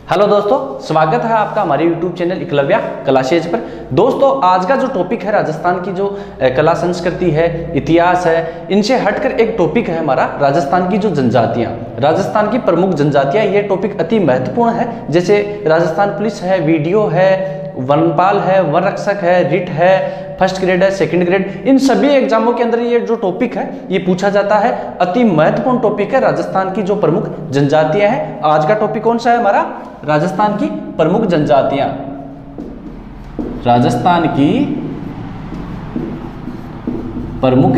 Hello दोस्तों, स्वागत है आपका हमारे YouTube चैनल एकलव्य कलाशेज पर। दोस्तों, आज का जो टॉपिक है राजस्थान की जो कला संस्कृति है, इतिहास है, इनसे हटकर एक टॉपिक है हमारा राजस्थान की जो जनजातियां, राजस्थान की प्रमुख जनजातियां। ये टॉपिक अति महत्वपूर्ण है। जैसे राजस्थान पुलिस है, वीडियो है, वनपाल है, वन रक्षक है, रिट है, फर्स्ट ग्रेड है, सेकंड ग्रेड, इन सभी एग्जामों के अंदर ये जो टॉपिक है ये पूछा जाता है। अति महत्वपूर्ण टॉपिक है राजस्थान की जो प्रमुख जनजातियां हैं। आज का टॉपिक कौन सा है हमारा? राजस्थान की प्रमुख जनजातियां। राजस्थान की प्रमुख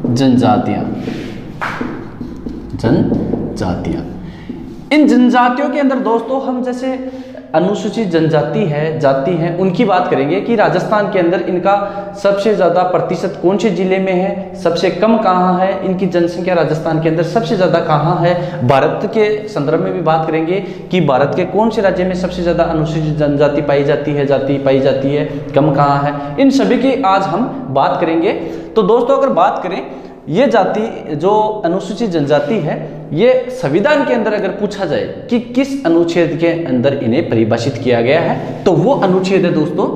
जनजातियां। इन जनजातियों के अंदर दोस्तों हम जैसे अनुसूचित जनजाति है, जाति है, उनकी बात करेंगे कि राजस्थान के अंदर इनका सबसे ज़्यादा प्रतिशत कौन से जिले में है, सबसे कम कहाँ है, इनकी जनसंख्या राजस्थान के अंदर सबसे ज़्यादा कहाँ है। भारत के संदर्भ में भी बात करेंगे कि भारत के कौन से राज्य में सबसे ज़्यादा अनुसूचित जनजाति पाई जाती है, जाति पाई जाती है, कम कहाँ है, इन सभी की आज हम बात करेंगे। तो दोस्तों, अगर बात करें ये जाति जो अनुसूचित जनजाति है, ये संविधान के अंदर अगर पूछा जाए कि किस अनुच्छेद के अंदर इन्हें परिभाषित किया गया है, तो वो अनुच्छेद है दोस्तों,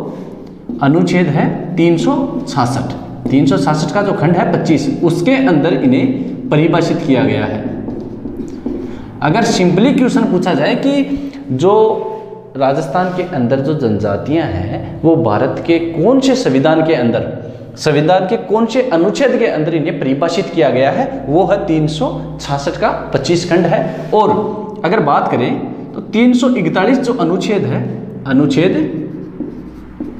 अनुच्छेद है 366। 366 का जो खंड है 25, उसके अंदर इन्हें परिभाषित किया गया है। अगर सिंपली क्वेश्चन पूछा जाए कि जो राजस्थान के अंदर जो जनजातियां हैं वो भारत के कौन से संविधान के अंदर, संविधान के कौन से अनुच्छेद के अंदर इन्हें परिभाषित किया गया है, वो है 366 का 25 खंड है। और अगर बात करें तो 341 जो अनुच्छेद है, अनुच्छेद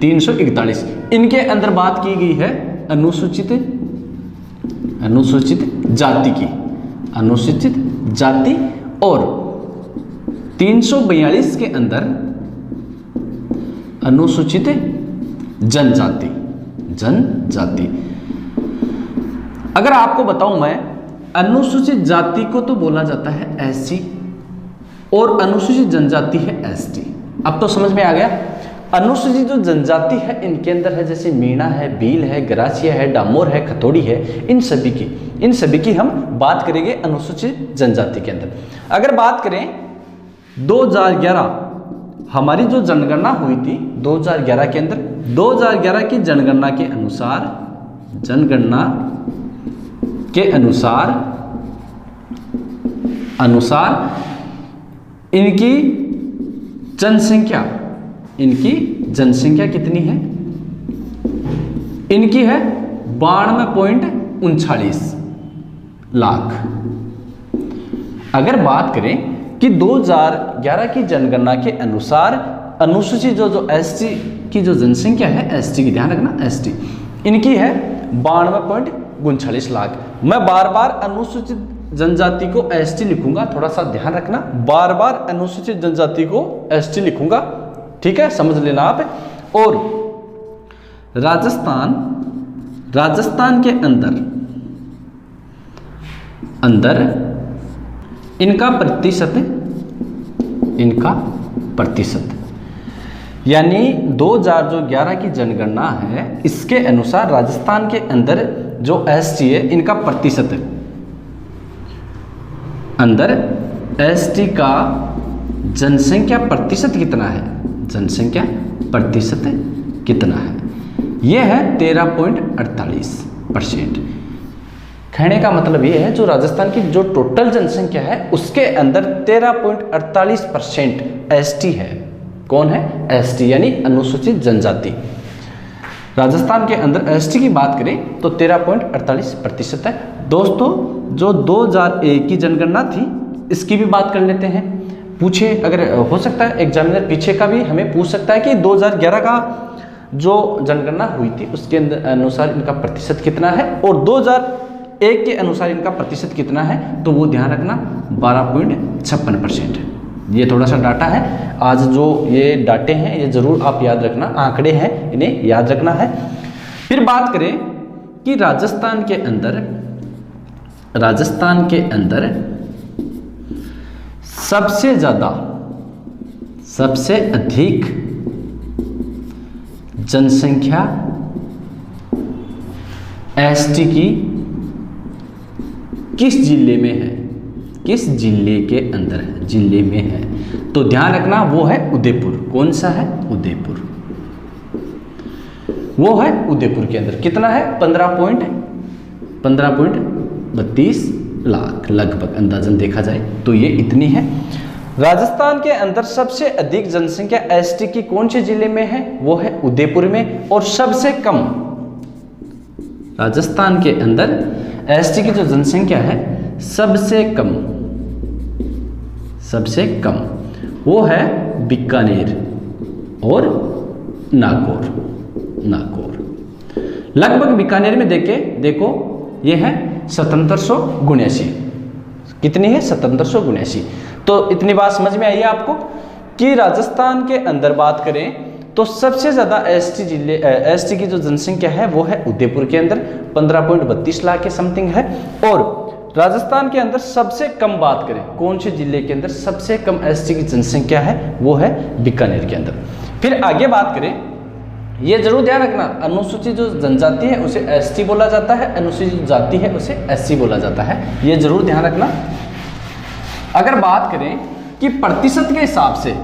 341, इनके अंदर बात की गई है अनुसूचित जाति की, अनुसूचित जाति। और 342 के अंदर अनुसूचित जनजाति। अगर आपको बताऊं मैं, अनुसूचित जाति को तो बोला जाता है एससी और अनुसूचित जनजाति है एसटी। अब तो समझ में आ गया। अनुसूचित जो जनजाति है इनके अंदर है जैसे मीणा है, भील है, गरासिया है, डामोर है, खतौड़ी है, इन सभी की हम बात करेंगे अनुसूचित जनजाति के अंदर। अगर बात करें 2011 हमारी जो जनगणना हुई थी 2011 के अंदर, 2011 की जनगणना के अनुसार इनकी जनसंख्या कितनी है? इनकी है 92.39 लाख। अगर बात करें कि 2011 की जनगणना के अनुसार अनुसूचित जो एसटी की जो जनसंख्या है, एसटी की ध्यान रखना, एसटी इनकी है 92.39 लाख। मैं बार बार अनुसूचित जनजाति को एसटी लिखूंगा, थोड़ा सा ध्यान रखना, बार बार अनुसूचित जनजाति को एसटी लिखूंगा, ठीक है, समझ लेना आप। और राजस्थान के अंदर इनका प्रतिशत यानी 2011 की जनगणना है, इसके अनुसार राजस्थान के अंदर जो एसटी है इनका प्रतिशत है, अंदर एसटी का जनसंख्या प्रतिशत कितना है? जनसंख्या प्रतिशत कितना है? यह है 13.48%। कहने का मतलब ये है जो राजस्थान की जो टोटल जनसंख्या है उसके अंदर 13.48% एसटी है। कौन है? एसटी यानी अनुसूचित जनजाति। राजस्थान के अंदर एसटी की बात करें तो 13.48% है। दोस्तों, जो 2001 की जनगणना थी इसकी भी बात कर लेते हैं। पूछे, अगर हो सकता है एग्जामिनर पीछे का भी हमें पूछ सकता है कि 2011 का जो जनगणना हुई थी उसके अनुसार इनका प्रतिशत कितना है और 2001 के अनुसार इनका प्रतिशत कितना है, तो वो ध्यान रखना 12.56% है। ये थोड़ा सा डाटा है, आज जो ये डाटे हैं ये जरूर आप याद रखना, आंकड़े हैं इन्हें याद रखना है। फिर बात करें कि राजस्थान के अंदर सबसे अधिक जनसंख्या एसटी की किस जिले में है? किस जिले के अंदर है, जिले में है। तो ध्यान रखना वो है उदयपुर। कौन सा है? उदयपुर, वो है उदयपुर के अंदर। कितना है? 15.32 लाख लगभग, अंदाजन देखा जाए तो ये इतनी है। राजस्थान के अंदर सबसे अधिक जनसंख्या एसटी की कौन से जिले में है? वो है उदयपुर में। और सबसे कम, राजस्थान के अंदर एसटी की जो जनसंख्या है सबसे कम वो है बीकानेर और नागौर। लगभग बीकानेर में देखो ये है 1779। कितनी है? 1779। तो इतनी बात समझ में आई आपको कि राजस्थान के अंदर बात करें तो सबसे ज़्यादा एसटी की जो जनसंख्या है वो है उदयपुर के अंदर, 15.32 लाख के समथिंग है। और राजस्थान के अंदर सबसे कम बात करें, कौन से जिले के अंदर सबसे कम एसटी की जनसंख्या है? वो है बीकानेर के अंदर। फिर आगे बात करें, ये जरूर ध्यान रखना, अनुसूचित जो जनजाति है उसे एसटी बोला जाता है, अनुसूचित जाति है उसे एससी बोला जाता है, ये जरूर ध्यान रखना। अगर बात करें कि प्रतिशत के हिसाब से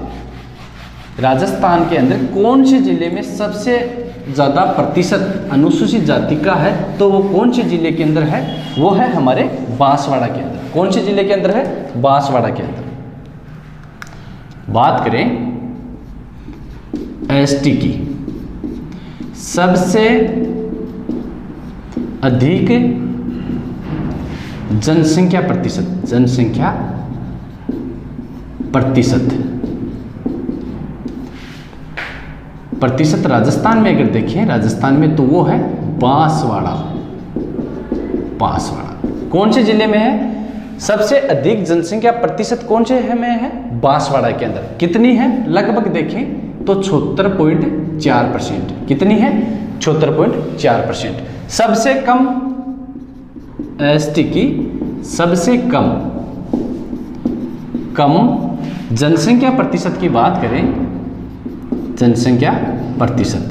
राजस्थान के अंदर कौन से जिले में सबसे ज़्यादा प्रतिशत अनुसूचित जाति का है, तो वो कौन से जिले के अंदर है? वो है हमारे बांसवाड़ा के अंदर। कौन से जिले के अंदर है? बांसवाड़ा के अंदर। बात करें एसटी की, सबसे अधिक जनसंख्या प्रतिशत राजस्थान में अगर देखें, राजस्थान में तो वो है बांसवाड़ा। कौन से जिले में है? सबसे अधिक जनसंख्या प्रतिशत कौन से में है? बांसवाड़ा के अंदर। कितनी है? लगभग देखें तो 76.4%। कितनी है? 76.4%। सबसे कम एसटी की सबसे कम जनसंख्या प्रतिशत की बात करें, जनसंख्या प्रतिशत,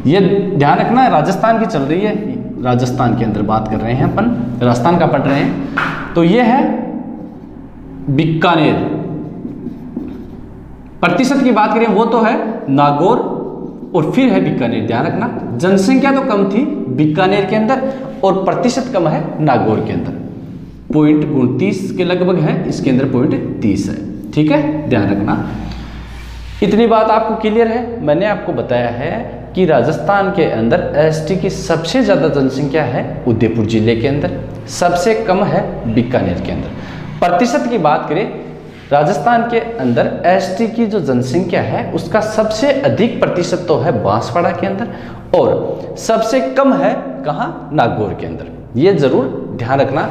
ये ध्यान रखना, राजस्थान की चल रही है, राजस्थान के अंदर बात कर रहे हैं अपन, राजस्थान का पढ़ रहे हैं। तो ये है बीकानेर। प्रतिशत की बात करें वो तो है नागौर और फिर है बीकानेर। ध्यान रखना, जनसंख्या तो कम थी बीकानेर के अंदर और प्रतिशत कम है नागौर के अंदर। 0.29 के लगभग है, इसके अंदर 0.30 है। ठीक है, ध्यान रखना। इतनी बात आपको क्लियर है? मैंने आपको बताया है कि राजस्थान के अंदर एसटी की सबसे ज़्यादा जनसंख्या है उदयपुर जिले के अंदर, सबसे कम है बीकानेर के अंदर। प्रतिशत की बात करें, राजस्थान के अंदर एसटी की जो जनसंख्या है उसका सबसे अधिक प्रतिशत तो है बांसवाड़ा के अंदर और सबसे कम है कहाँ? नागौर के अंदर। ये जरूर ध्यान रखना।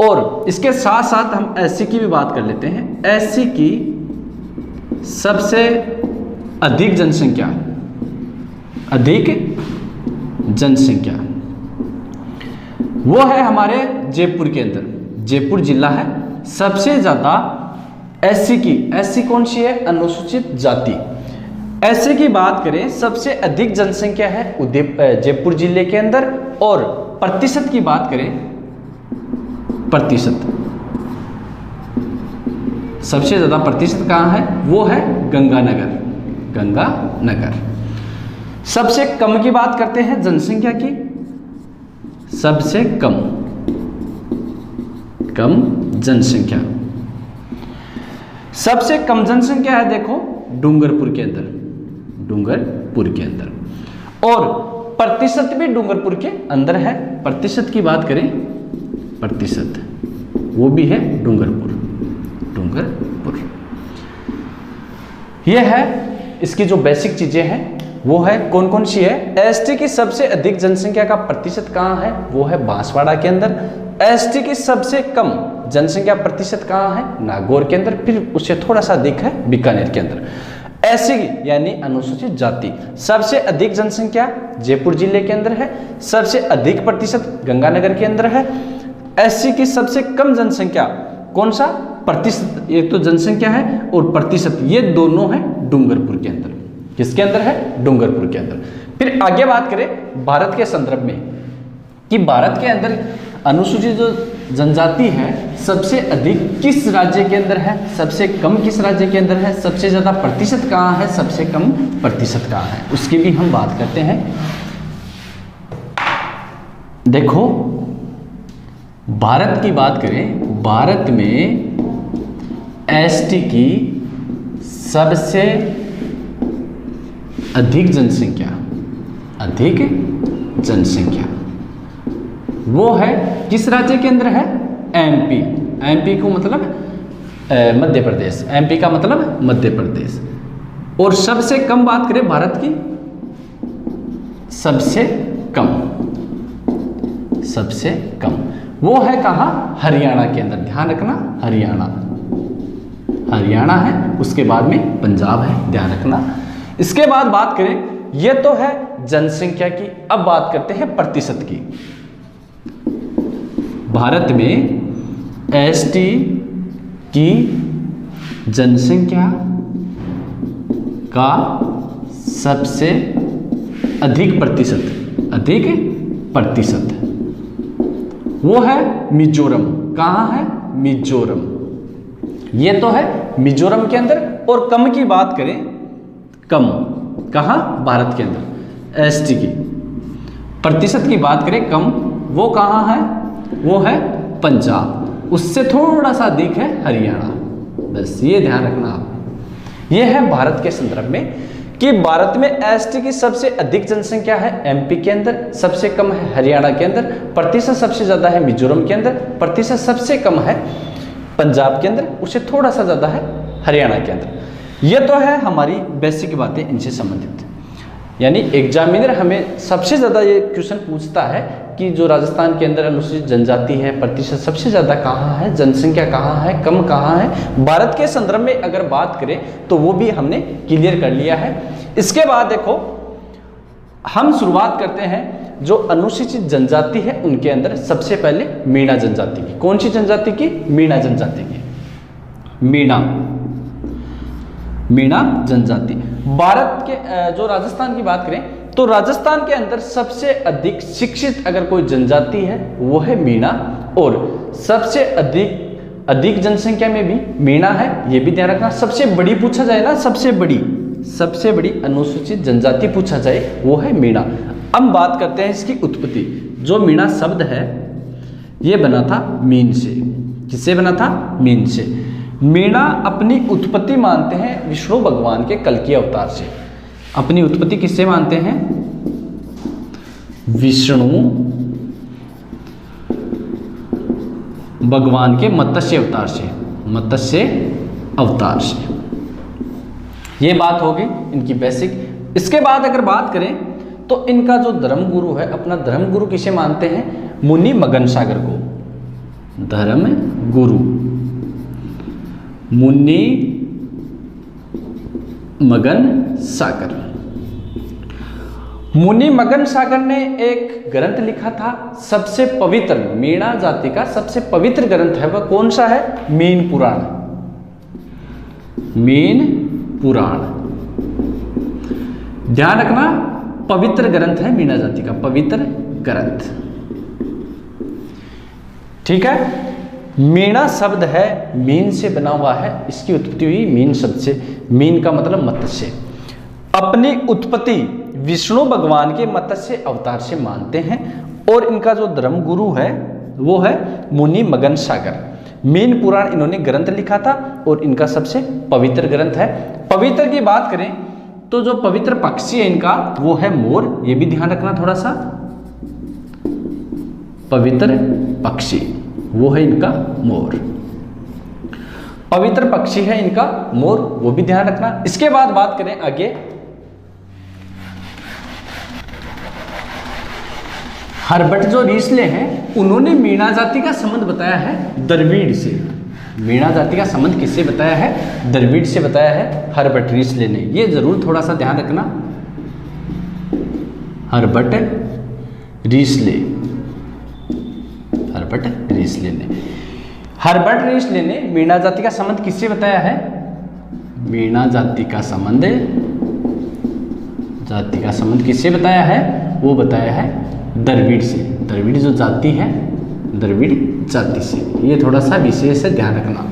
और इसके साथ साथ हम एससी की भी बात कर लेते हैं। एससी की सबसे अधिक जनसंख्या वो है हमारे जयपुर के अंदर। जयपुर जिला है सबसे ज्यादा एससी की। एससी कौन सी है? अनुसूचित जाति। एससी की बात करें, सबसे अधिक जनसंख्या है जयपुर जिले के अंदर। और प्रतिशत की बात करें, प्रतिशत सबसे ज्यादा प्रतिशत कहाँ है? वो है गंगानगर। सबसे कम की बात करते हैं जनसंख्या की, सबसे कम जनसंख्या, सबसे कम जनसंख्या है देखो डूंगरपुर के अंदर। और प्रतिशत भी डूंगरपुर के अंदर है। प्रतिशत की बात करें, प्रतिशत वो भी है डूंगरपुर। यह है इसकी जो बेसिक चीजें हैं वो है कौन कौन सी है। एसटी की सबसे अधिक जनसंख्या का प्रतिशत कहाँ है? वो है बांसवाड़ा के अंदर। एसटी की सबसे कम जनसंख्या प्रतिशत कहाँ है? नागौर के अंदर। फिर उससे थोड़ा सा अधिक है बीकानेर के अंदर। एससी यानी अनुसूचित जाति, सबसे अधिक जनसंख्या जयपुर जिले के अंदर है, सबसे अधिक प्रतिशत गंगानगर के अंदर है। एससी की सबसे कम जनसंख्या कौन सा? प्रतिशत, एक तो जनसंख्या है और प्रतिशत, ये दोनों है डूंगरपुर के अंदर। किसके अंदर है? डूंगरपुर के अंदर। फिर आगे बात करें भारत के संदर्भ में कि भारत के अंदर अनुसूचित जो जनजाति है सबसे अधिक किस राज्य के अंदर है, सबसे कम किस राज्य के अंदर है, सबसे ज़्यादा प्रतिशत कहाँ है, सबसे कम प्रतिशत कहाँ है, उसकी भी हम बात करते हैं। देखो भारत की बात करें, भारत में एसटी की सबसे अधिक जनसंख्या वो है किस राज्य के अंदर है, एमपी। एमपी को मतलब मध्य प्रदेश, एमपी का मतलब मध्य प्रदेश। और सबसे कम बात करें भारत की, सबसे कम वो है कहाँ, हरियाणा के अंदर। ध्यान रखना, हरियाणा है, उसके बाद में पंजाब है, ध्यान रखना। इसके बाद बात करें, ये तो है जनसंख्या की, अब बात करते हैं प्रतिशत की। भारत में एसटी की जनसंख्या का सबसे अधिक प्रतिशत वो है मिजोरम। कहाँ है, मिजोरम। ये तो है मिजोरम के अंदर। और कम की बात करें, कम कहाँ, भारत के अंदर एसटी की प्रतिशत की बात करें कम, वो कहाँ है, वो है पंजाब। उससे थोड़ा सा अधिक है हरियाणा। बस ये ध्यान रखना आप। ये है भारत के संदर्भ में कि भारत में एसटी की सबसे अधिक जनसंख्या है एमपी के अंदर, सबसे कम है हरियाणा के अंदर, प्रतिशत सबसे ज़्यादा है मिजोरम के अंदर, प्रतिशत सबसे कम है पंजाब के अंदर, उससे थोड़ा सा ज़्यादा है हरियाणा के अंदर। ये तो है हमारी बेसिक बातें इनसे संबंधित। यानी एग्जामिनर हमें सबसे ज़्यादा ये क्वेश्चन पूछता है कि जो राजस्थान के अंदर अनुसूचित जनजाति है, प्रतिशत सबसे ज़्यादा कहाँ है, जनसंख्या कहाँ है, कम कहाँ है। भारत के संदर्भ में अगर बात करें तो वो भी हमने क्लियर कर लिया है। इसके बाद देखो हम शुरुआत करते हैं जो अनुसूचित जनजाति है उनके अंदर सबसे पहले मीणा जनजाति की। कौन सी जनजाति की, मीणा जनजाति की। मीणा जनजाति भारत के जो राजस्थान की बात करें तो राजस्थान के अंदर सबसे अधिक शिक्षित अगर कोई जनजाति है वो है मीणा, और सबसे अधिक जनसंख्या में भी मीणा है, ये भी ध्यान रखना। सबसे बड़ी पूछा जाए ना, सबसे बड़ी अनुसूचित जनजाति पूछा जाए वो है मीणा। अब बात करते हैं इसकी उत्पत्ति। जो मीणा शब्द है ये बना था मीन से। किससे बना था, मीन से। मीणा अपनी उत्पत्ति मानते हैं विष्णु भगवान के कल्कि अवतार से। अपनी उत्पत्ति किससे मानते हैं, विष्णु भगवान के मत्स्य अवतार से। ये बात होगी इनकी बेसिक। इसके बाद अगर बात करें तो इनका जो धर्मगुरु है, अपना धर्मगुरु किसे मानते हैं, मुनि मगन सागर को। धर्मगुरु मुनि मगन सागर। मुनि मगन सागर ने एक ग्रंथ लिखा था सबसे पवित्र, मीणा जाति का सबसे पवित्र ग्रंथ है वह कौन सा है, मीन पुराण। ध्यान रखना, पवित्र ग्रंथ है मीणा जाति का, पवित्र ग्रंथ। ठीक है। मीणा शब्द है मीन से बना हुआ है, इसकी उत्पत्ति हुई मीन शब्द से। मीन का मतलब मत्स्य। अपनी उत्पत्ति विष्णु भगवान के मत्स्य अवतार से मानते हैं। और इनका जो धर्मगुरु है वो है मुनि मगन सागर। मीन पुराण इन्होंने ग्रंथ लिखा था और इनका सबसे पवित्र ग्रंथ है। पवित्र की बात करें तो जो पवित्र पक्षी है इनका वो है मोर। ये भी ध्यान रखना थोड़ा सा, पवित्र पक्षी वो है इनका मोर। पवित्र पक्षी है इनका मोर, वो भी ध्यान रखना। इसके बाद बात करें आगे, हर्बट जो रीसले हैं उन्होंने मीणा जाति का संबंध बताया है द्रविड़ से। मीणा जाति का संबंध किससे बताया है, द्रविड़ से बताया है हर्बट रीसले ने। ये जरूर थोड़ा सा ध्यान रखना। हर्बट रीसले ने मीणा जाति का संबंध किससे बताया है, मीणा जाति का संबंध किससे बताया है, वो बताया है द्रविड़ से। द्रविड़ जो जाति है, द्रविड़ जाति से। ये थोड़ा सा विशेष है, ध्यान रखना।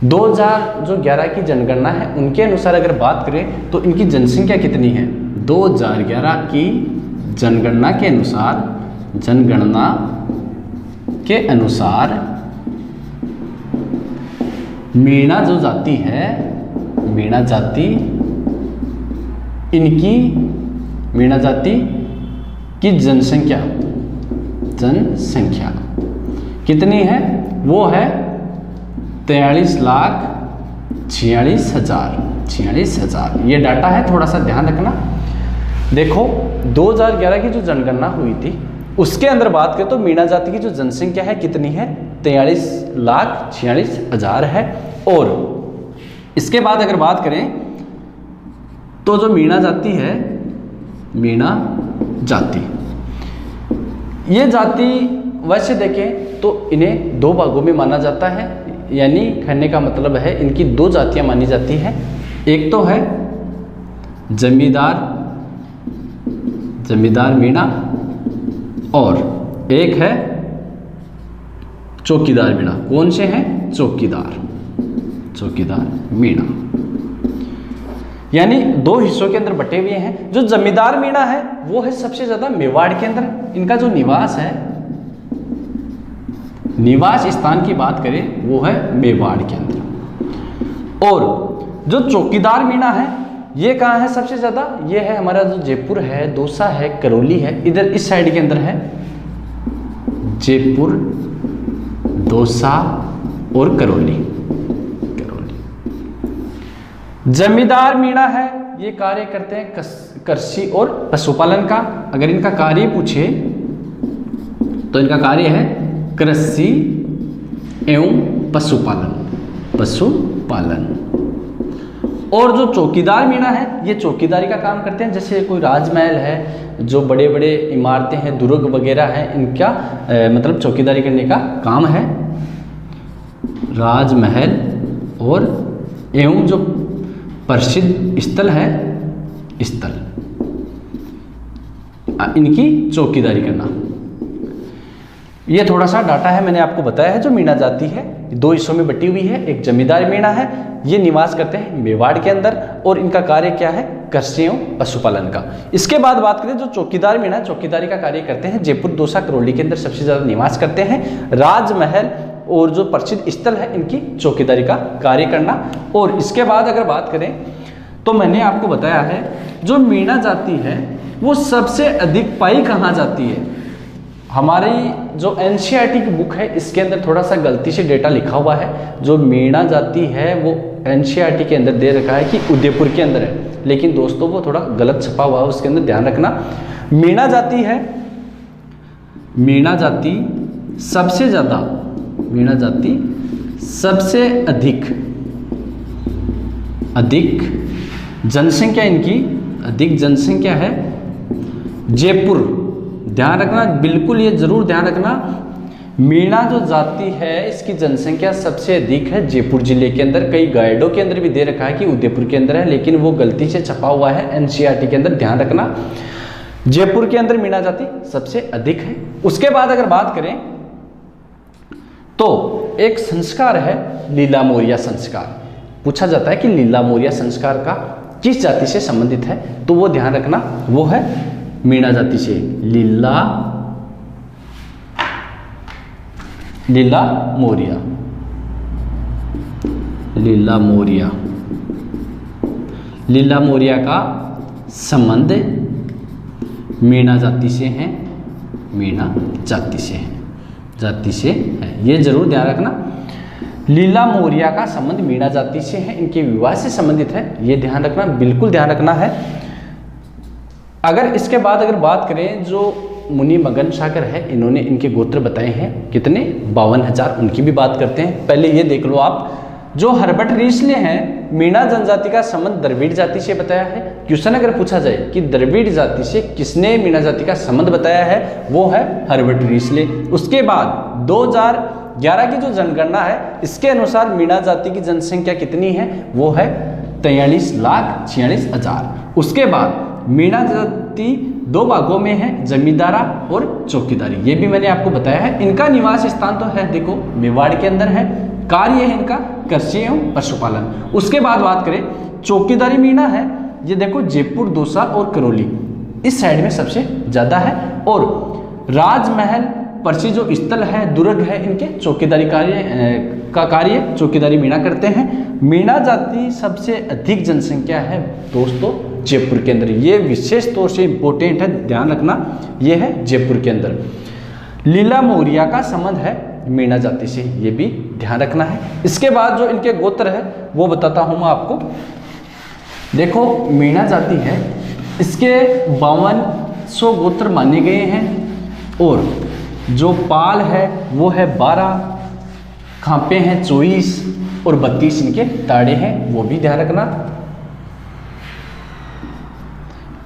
2011 की जनगणना है, उनके अनुसार अगर बात करें तो इनकी जनसंख्या कितनी है। 2011 की जनगणना के अनुसार मीणा जो जाति है, मीणा जाति की जनसंख्या कितनी है, वो है 43,46,000। ये डाटा है, थोड़ा सा ध्यान रखना। देखो 2011 की जो जनगणना हुई थी उसके अंदर बात करें तो मीणा जाति की जो जनसंख्या है कितनी है, 43,46,000 है। और इसके बाद अगर बात करें तो जो मीणा जाति है, मीणा जाति, ये जाति वैसे देखें तो इन्हें दो भागों में माना जाता है, यानी कहने का मतलब है इनकी दो जातियां मानी जाती है। एक तो है जमींदार मीणा और एक है चौकीदार मीणा। कौन से हैं, चौकीदार मीणा, यानी दो हिस्सों के अंदर बटे हुए हैं। जो जमींदार मीणा है वो है सबसे ज्यादा मेवाड़ के अंदर, इनका जो निवास है, निवास स्थान की बात करें वो है मेवाड़ के अंदर। और जो चौकीदार मीणा है ये कहाँ है सबसे ज़्यादा, ये है हमारा जो जयपुर है, दौसा है, करौली है, इधर इस साइड के अंदर है जयपुर, दौसा और करौली। जमींदार मीणा है ये कार्य करते हैं कृषि और पशुपालन का। अगर इनका कार्य पूछे तो इनका कार्य है कृषि एवं पशुपालन। और जो चौकीदार मीणा है ये चौकीदारी का काम करते हैं, जैसे कोई राजमहल है, जो बड़े बड़े इमारतें हैं, दुर्ग वगैरह हैं, इनका मतलब चौकीदारी करने का काम है। राजमहल और एवं जो प्रसिद्ध स्थल है, इनकी चौकीदारी करना। ये थोड़ा सा डाटा है, मैंने आपको बताया है। जो मीणा जाति है दो हिस्सों में बटी हुई है। एक जमींदार मीणा है, ये निवास करते हैं मेवाड़ के अंदर और इनका कार्य क्या है, कृषि एवं पशुपालन का। इसके बाद बात करें जो चौकीदार मीणा, चौकीदारी का कार्य करते हैं जयपुर, दौसा, करौली के अंदर सबसे ज्यादा निवास करते हैं। राजमहल और जो प्रसिद्ध स्थल है इनकी चौकीदारी का कार्य करना। और इसके बाद अगर बात करें तो मैंने आपको बताया है जो मीणा जाति है वो सबसे अधिक पाई कहाँ जाती है। हमारी जो एनसीईआरटी की बुक है इसके अंदर थोड़ा सा गलती से डेटा लिखा हुआ है। जो मीणा जाति है वो एनसीईआरटी के अंदर दे रखा है कि उदयपुर के अंदर है, लेकिन दोस्तों वो थोड़ा गलत छपा हुआ है, उसके अंदर ध्यान रखना। मीणा जाति है, मीणा जाति सबसे ज्यादा, मीणा जाति सबसे अधिक जनसंख्या, इनकी अधिक जनसंख्या है जयपुर। ध्यान रखना, बिल्कुल ये जरूर ध्यान रखना, मीणा जो जाति है इसकी जनसंख्या सबसे अधिक है जयपुर जिले के अंदर। कई गाइडों के अंदर भी दे रखा है कि उदयपुर के अंदर है, लेकिन वो गलती से छपा हुआ है एनसीईआरटी के अंदर। ध्यान रखना, जयपुर के अंदर मीणा जाति सबसे अधिक है। उसके बाद अगर बात करें तो एक संस्कार है लीला मोरिया संस्कार। पूछा जाता है कि लीला मोरिया संस्कार का किस जाति से संबंधित है, तो वो ध्यान रखना वो है मीणा जाति से। लीला मोरिया, लीला मोरिया का संबंध मीणा जाति से है, मीणा जाति से है। ये जरूर ध्यान रखना, लीला मोरिया का संबंध मीणा जाति से है, इनके विवाह से संबंधित है। ये ध्यान रखना, बिल्कुल ध्यान रखना है। अगर इसके बाद अगर बात करें जो मुनि मगन सागर है, इन्होंने इनके गोत्र बताए हैं कितने, 52,000, उनकी भी बात करते हैं। पहले ये देख लो आप, जो हर्बर्ट रीसले हैं मीणा जनजाति का संबंध द्रविड़ जाति से बताया है। क्वेश्चन अगर पूछा जाए कि द्रविड़ जाति से किसने मीणा जाति का संबंध बताया है, वो है हर्बर्ट रीसले। उसके बाद 2011 की जो जनगणना है इसके अनुसार मीणा जाति की जनसंख्या कितनी है, वो है 43,46,000। उसके बाद उत्पत्ति दो भागों में है, जमींदारा और चौकीदारी। ये भी मैंने आपको बताया है। इनका निवास स्थान तो है देखो मेवाड़ के अंदर है। कार्य है इनका कृषि एवं पशुपालन। उसके बाद बात करें चौकीदारी मीणा है, ये देखो जयपुर, दौसा और करौली इस साइड में सबसे ज़्यादा है। और राजमहल, प्रसिद्ध जो स्थल है, दुर्ग है, इनके चौकीदारी कार्य चौकीदारी मीणा करते हैं। मीणा जाति सबसे अधिक जनसंख्या है दोस्तों जयपुर के अंदर। ये विशेष तौर से इंपॉर्टेंट है, ध्यान रखना, ये है जयपुर के अंदर। लीला मौर्या का संबंध है मीणा जाति से, ये भी ध्यान रखना है। इसके बाद जो इनके गोत्र है वो बताता हूँ मैं आपको। देखो मीणा जाति है, इसके 5200 गोत्र माने गए हैं और जो पाल है वो है 12, खांपे हैं 24 और 32 इनके ताड़े हैं, वो भी ध्यान रखना।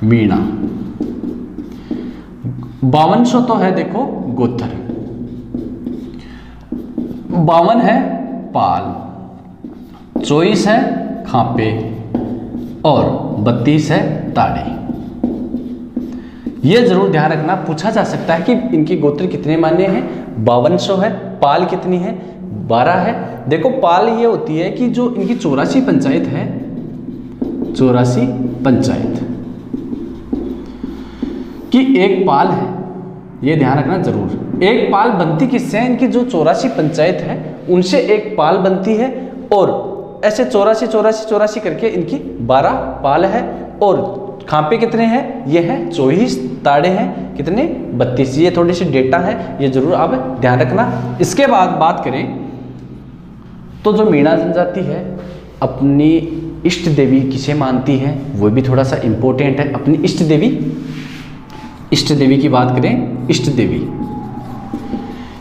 मीणा 5200 तो है देखो गोत्र, 52 है पाल, 24 है खांपे और 32 है ताड़े। ये जरूर ध्यान रखना, पूछा जा सकता है कि इनकी गोत्र कितने मान्य हैं। 5200 है, पाल कितनी है 12 है। देखो पाल ये होती है कि जो इनकी 84 पंचायत है, 84 पंचायत की एक पाल है, ये ध्यान रखना जरूर। एक पाल बनती किससे है, इनकी जो 84 पंचायत है उनसे एक पाल बनती है और ऐसे 84 करके इनकी 12 पाल है। और खांपे कितने हैं, ये है 24, ताड़े हैं कितने 32। ये थोड़ी सी डेटा है, ये जरूर आप ध्यान रखना। इसके बाद बात करें तो जो मीणा जनजाति है अपनी इष्ट देवी किसे मानती है, वो भी थोड़ा सा इंपॉर्टेंट है। अपनी इष्ट देवी की बात करें, इष्ट देवी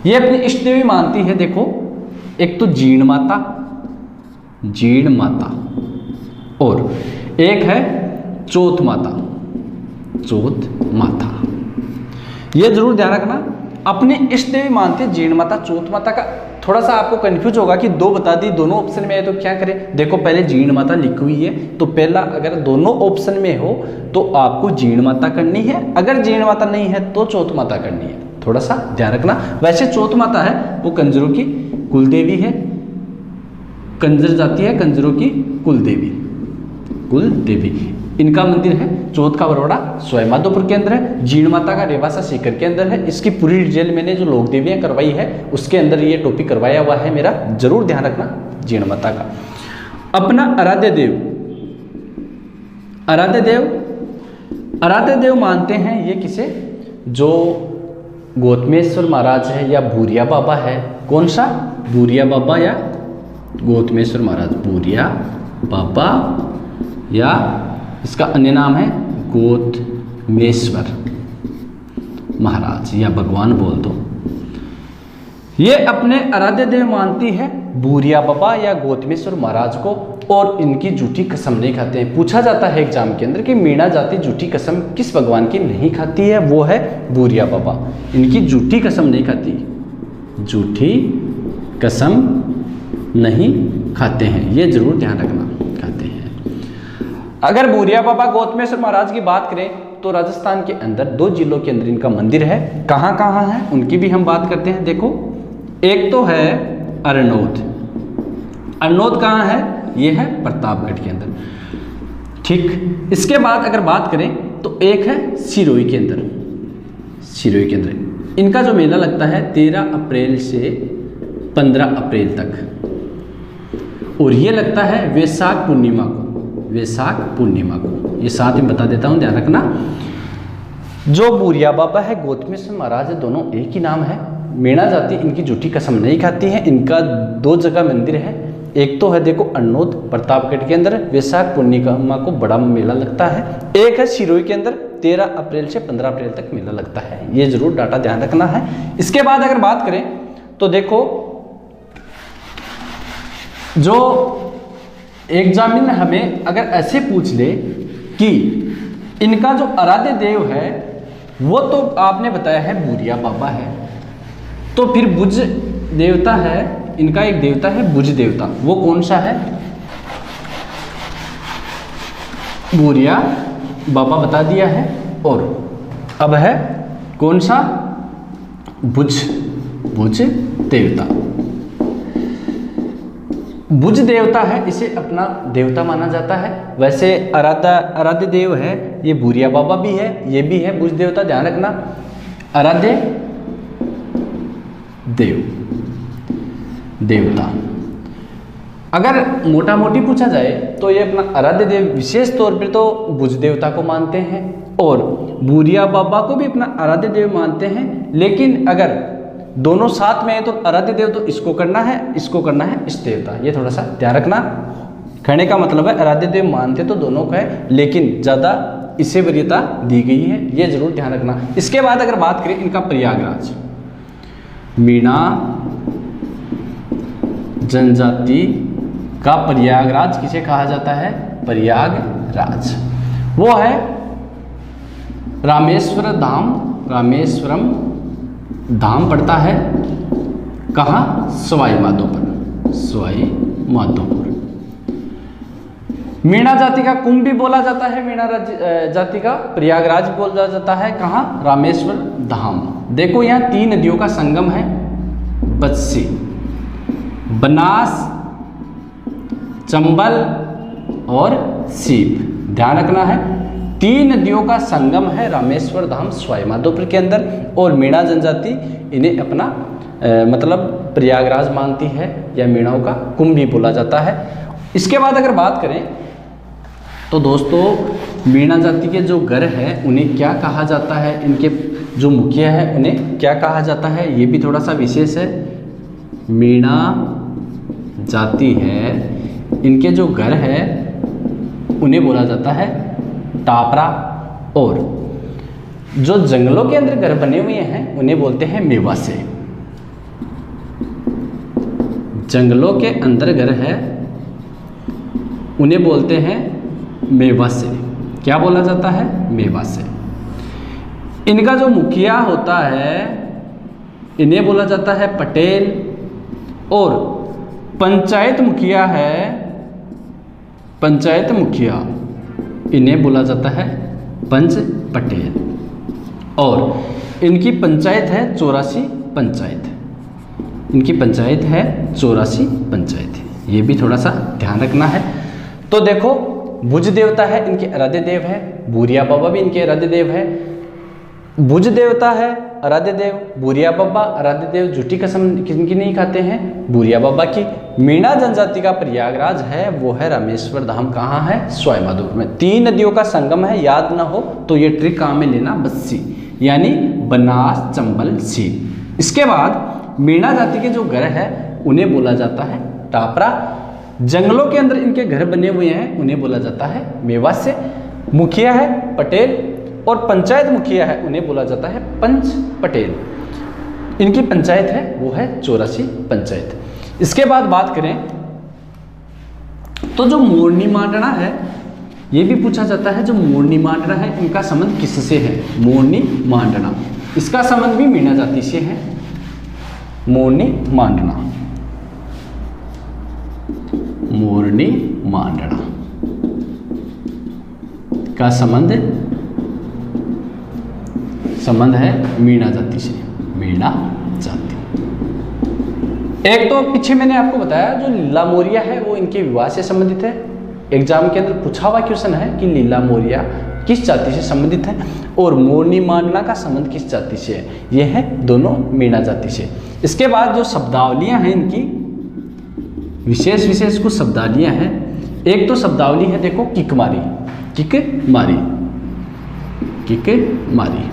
ये अपनी इष्ट देवी मानती है। देखो एक तो जीण माता और एक है चौथ माता। ये जरूर ध्यान रखना, अपनी इष्ट देवी मानते हैं जीण माता, चौथ माता। का थोड़ा सा आपको कंफ्यूज होगा कि दो बता दी, दोनों ऑप्शन में है तो क्या करें। देखो पहले जीण माता लिखी हुई है तो पहला अगर दोनों ऑप्शन में हो तो आपको जीण माता करनी है, अगर जीण माता नहीं है तो चौथ माता करनी है। थोड़ा सा ध्यान रखना। वैसे चौथ माता है वो कंजरों की कुलदेवी है, कंजर जाती है कंजरों की कुलदेवी। इनका मंदिर है चौथ का बरोड़ा सवाईमाधोपुर के अंदर है। जीण माता का रेवासा सीकर के अंदर है। इसकी पूरी डिटेल मैंने जो लोक देवियाँ करवाई है उसके अंदर ये टॉपिक करवाया हुआ है मेरा, जरूर ध्यान रखना जीण माता का। अपना आराध्य देव मानते हैं ये किसे, जो गौतमेश्वर महाराज है या भूरिया बाबा है। कौन सा, भूरिया बाबा या गौतमेश्वर महाराज। भूरिया बाबा या इसका अन्य नाम है गौतमेश्वर महाराज या भगवान बोल दो। ये अपने आराध्य देव मानती है भूरिया बाबा या गौतमेश्वर महाराज को और इनकी झूठी कसम नहीं खाते हैं। पूछा जाता है एग्जाम के अंदर कि मीणा जाति झूठी कसम किस भगवान की नहीं खाती है, वो है भूरिया बाबा। इनकी झूठी कसम नहीं खाती, झूठी कसम नहीं खाते हैं, ये जरूर ध्यान रखना, खाते हैं। अगर भूरिया बाबा गौतमेश्वर महाराज की बात करें तो राजस्थान के अंदर 2 जिलों के अंदर इनका मंदिर है। कहाँ कहाँ है उनकी भी हम बात करते हैं। देखो एक तो है अरनोद कहाँ है, ये है प्रतापगढ़ के अंदर, ठीक। इसके बाद अगर बात करें तो एक है सिरोही के अंदर इनका जो मेला लगता है 13 अप्रैल से 15 अप्रैल तक और ये लगता है वैशाख पूर्णिमा को। ये साथ में बता देता हूँ, ध्यान रखना। जो भूरिया बाबा है गौतमेश्वर महाराज है, दोनों एक ही नाम है। मीणा जाति इनकी झूठी कसम नहीं खाती है। इनका 2 जगह मंदिर है, एक तो है देखो अरनोद प्रतापगढ़ के अंदर, वैशाख पूर्णिमा को बड़ा मेला लगता है। एक है सिरोही के अंदर 13 अप्रैल से 15 अप्रैल तक मेला लगता है, ये जरूर डाटा ध्यान रखना है। इसके बाद अगर बात करें तो देखो जो एग्जामिनर हमें अगर ऐसे पूछ ले कि इनका जो आराध्य देव है वो तो आपने बताया है भूरिया बाबा है, तो फिर भुज देवता है, इनका एक देवता है भुज देवता, वो कौन सा है। भूरिया बाबा बता दिया है, और अब है कौन सा, भुज, भुज देवता। भुज देवता है, इसे अपना देवता माना जाता है। वैसे आराध्य देव है ये भूरिया बाबा भी है, ये भी है भुज देवता, ध्यान रखना। आराध्य देवता अगर मोटा मोटी पूछा जाए तो ये अपना आराध्य देव विशेष तौर पर तो भुज देवता को मानते हैं और भूरिया बाबा को भी अपना आराध्य देव मानते हैं। लेकिन अगर दोनों साथ में है तो आराध्य देव तो इसको करना है, इसको करना है इस देवता, ये थोड़ा सा ध्यान रखना। कहने का मतलब है आराध्य देव मानते तो दोनों को है, लेकिन ज़्यादा इसे वरीयता दी गई है, ये जरूर ध्यान रखना। इसके बाद अगर बात करें इनका प्रयागराज, मीणा जनजाति का प्रयागराज किसे कहा जाता है, प्रयागराज, वो है रामेश्वर धाम, रामेश्वरम धाम पड़ता है कहाँ, सवाई माधोपुर, सवाई माधोपुर। मीणा जाति का कुंभ भी बोला जाता है, मीणा जाति का प्रयागराज बोला जाता है कहाँ, रामेश्वर धाम। देखो यहाँ 3 नदियों का संगम है, बत्सी, बनास, चंबल और सीप, ध्यान रखना है। 3 नदियों का संगम है रामेश्वर धाम सवाई माधोपुर के अंदर, और मीणा जनजाति इन्हें अपना मतलब प्रयागराज मानती है या मीणाओं का कुंभ भी बोला जाता है। इसके बाद अगर बात करें तो दोस्तों मीणा जाति के जो घर है उन्हें क्या कहा जाता है, इनके जो मुखिया है उन्हें क्या कहा जाता है, ये भी थोड़ा सा विशेष है। मीणा जाति है, इनके जो घर है उन्हें बोला जाता है टापरा, और जो जंगलों के अंदर घर बने हुए हैं उन्हें बोलते हैं मेवासे। जंगलों के अंदर घर है उन्हें बोलते हैं मेवासे। क्या बोला जाता है, मेवासे। इनका जो मुखिया होता है इन्हें बोला जाता है पटेल, और पंचायत मुखिया है, पंचायत मुखिया इन्हें बोला जाता है पंच पटेल, और इनकी पंचायत है 84 पंचायत, इनकी पंचायत है 84 पंचायत, ये भी थोड़ा सा ध्यान रखना है। तो देखो भुज देवता है, इनके आराध्य देव है, भूरिया बाबा भी इनके आराध्य देव है। भुज देवता है आराध्य देव, भूरिया बाबा आराध्य देव, झूठी कसम किनकी नहीं खाते हैं, भूरिया बाबा की। मीणा जनजाति का प्रयागराज है वो है रामेश्वर धाम, कहाँ है, सवाई माधोपुर में। 3 नदियों का संगम है, याद ना हो तो ये ट्रिक कहाँ में लेना, बस्सी, यानी बनास, चंबल, सीप। इसके बाद मीणा जाति के जो घर है उन्हें बोला जाता है टापरा। जंगलों के अंदर इनके घर बने हुए हैं उन्हें बोला जाता है मेवासे। मुखिया है पटेल, और पंचायत मुखिया है उन्हें बोला जाता है पंच पटेल। इनकी पंचायत है वो है 84 पंचायत। इसके बाद बात करें तो जो मोरनी मांडना है ये भी पूछा जाता है, जो मोरनी मांडना है इनका संबंध किससे है, मोरनी मांडना, इसका संबंध भी मीणा जाति से है। मोरनी मांडना, मोरनी मांडना का संबंध है मीणा जाति से, मीणा जाति। एक तो पीछे मैंने आपको बताया जो लीला मोरिया है वो इनके विवाह से संबंधित है। एग्जाम के अंदर पूछा हुआ क्वेश्चन है कि लीला मोरिया किस जाति से संबंधित है और मोरनी मांडना का संबंध किस जाति से है, ये है दोनों मीणा जाति से। इसके बाद जो शब्दावलियां हैं इनकी विशेष कुछ शब्दावलियां हैं। एक तो शब्दावली है देखो किकमारी, किकमारी, किकमारी।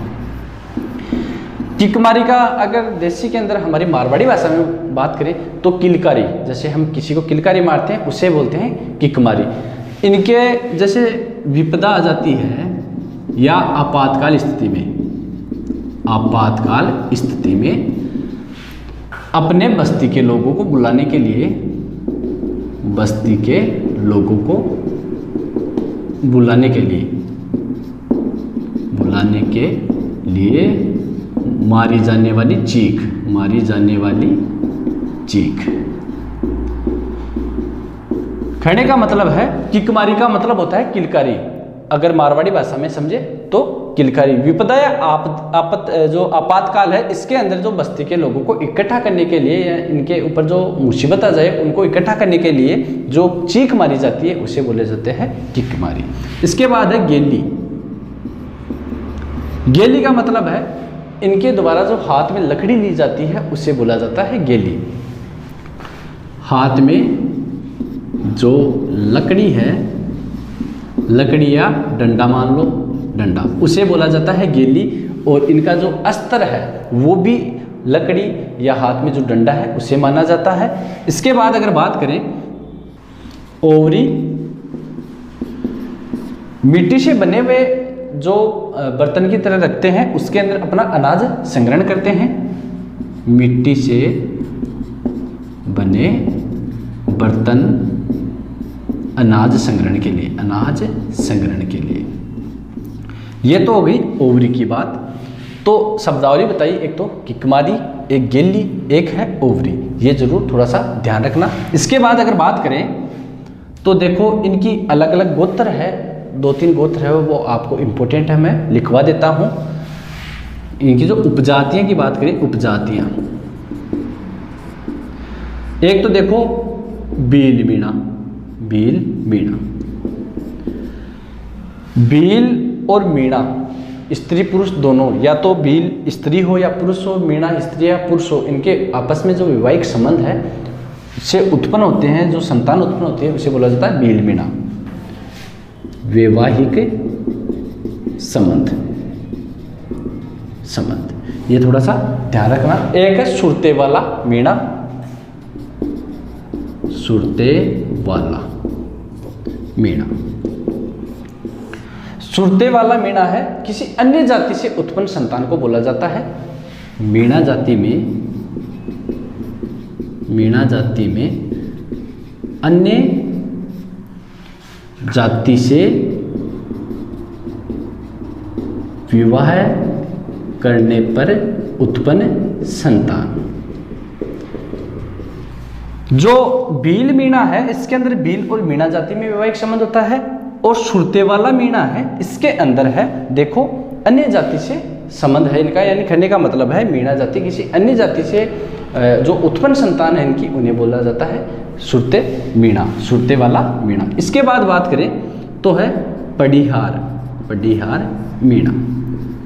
किकमारी का अगर देसी के अंदर हमारी मारवाड़ी भाषा में बात करें तो किलकारी, जैसे हम किसी को किलकारी मारते हैं उसे बोलते हैं किकमारी। इनके जैसे विपदा आ जाती है या आपातकाल स्थिति में, आपातकाल स्थिति में अपने बस्ती के लोगों को बुलाने के लिए, बस्ती के लोगों को बुलाने के लिए मारी जाने वाली चीख, मारी जाने वाली चीख। कहने का मतलब है किकमारी का मतलब होता है किलकारी, अगर मारवाड़ी भाषा में समझे तो किलकारी। विपदा या जो आपातकाल है, इसके अंदर जो बस्ती के लोगों को इकट्ठा करने के लिए या इनके ऊपर जो मुसीबत आ जाए उनको इकट्ठा करने के लिए जो चीख मारी जाती है उसे बोले जाते हैं किकमारी। इसके बाद है गेली। गेली का मतलब है इनके द्वारा जो हाथ में लकड़ी ली जाती है उसे बोला जाता है गेली। हाथ में जो लकड़ी है, लकड़ी या डंडा मान लो, डंडा, उसे बोला जाता है गेली। और इनका जो अस्त्र है वो भी लकड़ी या हाथ में जो डंडा है उसे माना जाता है। इसके बाद अगर बात करें ओवरी, मिट्टी से बने हुए जो बर्तन की तरह रखते हैं उसके अंदर अपना अनाज संग्रहण करते हैं। मिट्टी से बने बर्तन अनाज संग्रहण के लिए, अनाज संग्रहण के लिए। ये तो हो गई ओवरी की बात। तो शब्दावली बताइए, एक तो किकमारी, एक गेली, एक है ओवरी। ये जरूर थोड़ा सा ध्यान रखना। इसके बाद अगर बात करें तो देखो इनकी अलग अलग गोत्र है, 2-3 गोत्र है वो आपको इम्पोर्टेंट है, मैं लिखवा देता हूँ। इनकी जो उपजातियां की बात करें, उपजातियां, एक तो देखो बील मीणा, बील मीणा। बील और मीणा स्त्री पुरुष दोनों, या तो बील स्त्री हो या पुरुष हो, मीणा स्त्री या पुरुष हो, इनके आपस में जो वैवाहिक संबंध है से उत्पन्न होते हैं, जो संतान उत्पन्न होती है उसे बोला जाता है बील मीणा, वैवाहिक संबंध। संबंध ये थोड़ा सा ध्यान रखना। एक है सुरते वाला मीणा, सुरते वाला मीणा। सुरते वाला मीणा है किसी अन्य जाति से उत्पन्न संतान को बोला जाता है। मीणा जाति में, मीणा जाति में अन्य जाति से विवाह करने पर उत्पन्न संतान। जो बील मीणा है इसके अंदर बील और मीणा जाति में वैवाहिक संबंध होता है, और सुरते वाला मीणा है इसके अंदर है देखो अन्य जाति से संबंध है इनका। यानी कहने का मतलब है मीणा जाति किसी अन्य जाति से जो उत्पन्न संतान है इनकी, उन्हें बोला जाता है सुरते मीणा, सुरते वाला मीणा। इसके बाद बात करें तो है पडिहार, पडिहार मीणा।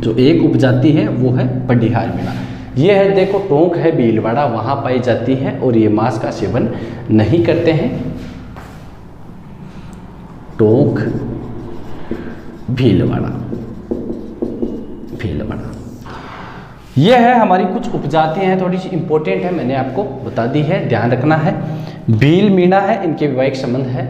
जो एक उपजाति है वो है पडिहार मीणा। ये है देखो टोंक है भीलवाड़ा, वहाँ पाई जाती है और ये मांस का सेवन नहीं करते हैं। टोंक भीलवाड़ा, भीलवाड़ा। यह है हमारी कुछ उपजातियां हैं, थोड़ी सी इंपॉर्टेंट है, मैंने आपको बता दी है, ध्यान रखना है। भील मीणा है, इनके वैवाहिक संबंध है।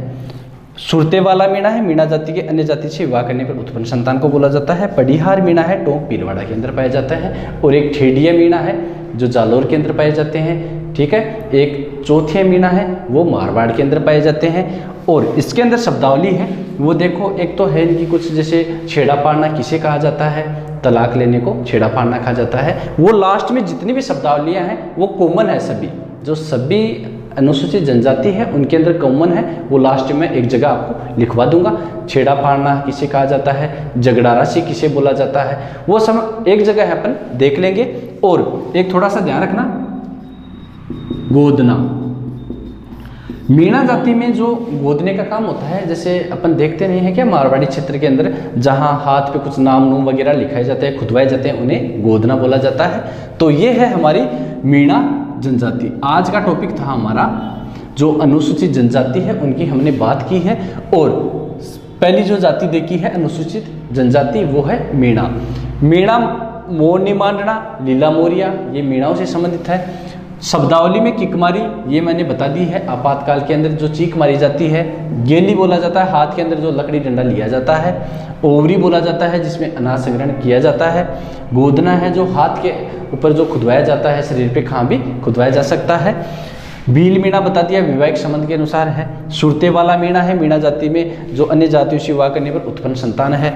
सुरते वाला मीणा है, मीणा जाति के अन्य जाति से विवाह करने पर उत्पन्न संतान को बोला जाता है। पडिहार मीणा है, टोंक भीलवाड़ा के अंदर पाया जाता है। और एक ठेडिया मीणा है जो जालोर के अंदर पाए जाते हैं, ठीक है। एक चौथिया मीणा है वो मारवाड़ के अंदर पाए जाते हैं। और इसके अंदर शब्दावली है वो देखो, एक तो है इनकी कुछ, जैसे छेड़ा पाड़ना किसे कहा जाता है, तलाक लेने को छेड़ा पाड़ना कहा जाता है। वो लास्ट में जितनी भी शब्दावलियां हैं वो कॉमन है, सभी जो सभी अनुसूचित जनजाति है उनके अंदर कॉमन है। वो लास्ट में एक जगह आपको लिखवा दूंगा। छेड़ा फाड़ना किसे कहा जाता है, झगड़ा राशि किसे बोला जाता है, वो सब एक जगह है अपन देख लेंगे। और एक थोड़ा सा ध्यान रखना, गोदना। मीणा जाति में जो गोदने का काम होता है, जैसे अपन देखते नहीं है क्या मारवाड़ी क्षेत्र के अंदर जहाँ हाथ पे कुछ नाम नूम वगैरह लिखाए जाते हैं, खुदवाए जाते हैं, उन्हें गोदना बोला जाता है। तो ये है हमारी मीणा जनजाति। आज का टॉपिक था हमारा जो अनुसूचित जनजाति है उनकी हमने बात की है। और पहली जो जाति देखी है अनुसूचित जनजाति वो है मीणा। मीणा मोरनी मांडना, लीला मोरिया, ये मीणाओं से संबंधित है। शब्दावली में किकमारी ये मैंने बता दी है, आपातकाल के अंदर जो चीख मारी जाती है। गेली बोला जाता है हाथ के अंदर जो लकड़ी डंडा लिया जाता है। ओवरी बोला जाता है जिसमें अनाज संग्रहण किया जाता है। गोदना है जो हाथ के ऊपर जो खुदवाया जाता है, शरीर पे कहाँ भी खुदवाया जा सकता है। भील मीणा बता दिया, वैवाहिक संबंध के अनुसार है। सुरते वाला मीणा है, मीणा जाति में जो अन्य जातियों से विवाह करने पर उत्पन्न संतान है।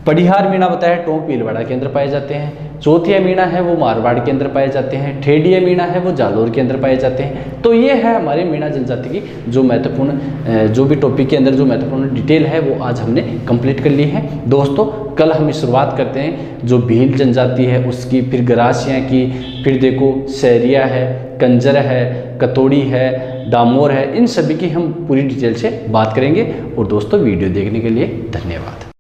पडिहार मीणा बताया, टोंक भीलवाड़ा के अंदर पाए जाते हैं। चौथिया मीणा है वो मारवाड़ के अंदर पाए जाते हैं, ठेडिया मीणा है वो जालोर के अंदर पाए जाते हैं। तो ये है हमारे मीणा जनजाति की जो महत्वपूर्ण जो भी टॉपिक के अंदर जो महत्वपूर्ण डिटेल है वो आज हमने कंप्लीट कर ली है। दोस्तों कल हम शुरुआत करते हैं जो भील जनजाति है उसकी, फिर गरासिया की, फिर देखो सहरिया है, कंजर है, कतोड़ी है, डामोर है, इन सभी की हम पूरी डिटेल से बात करेंगे। और दोस्तों वीडियो देखने के लिए धन्यवाद।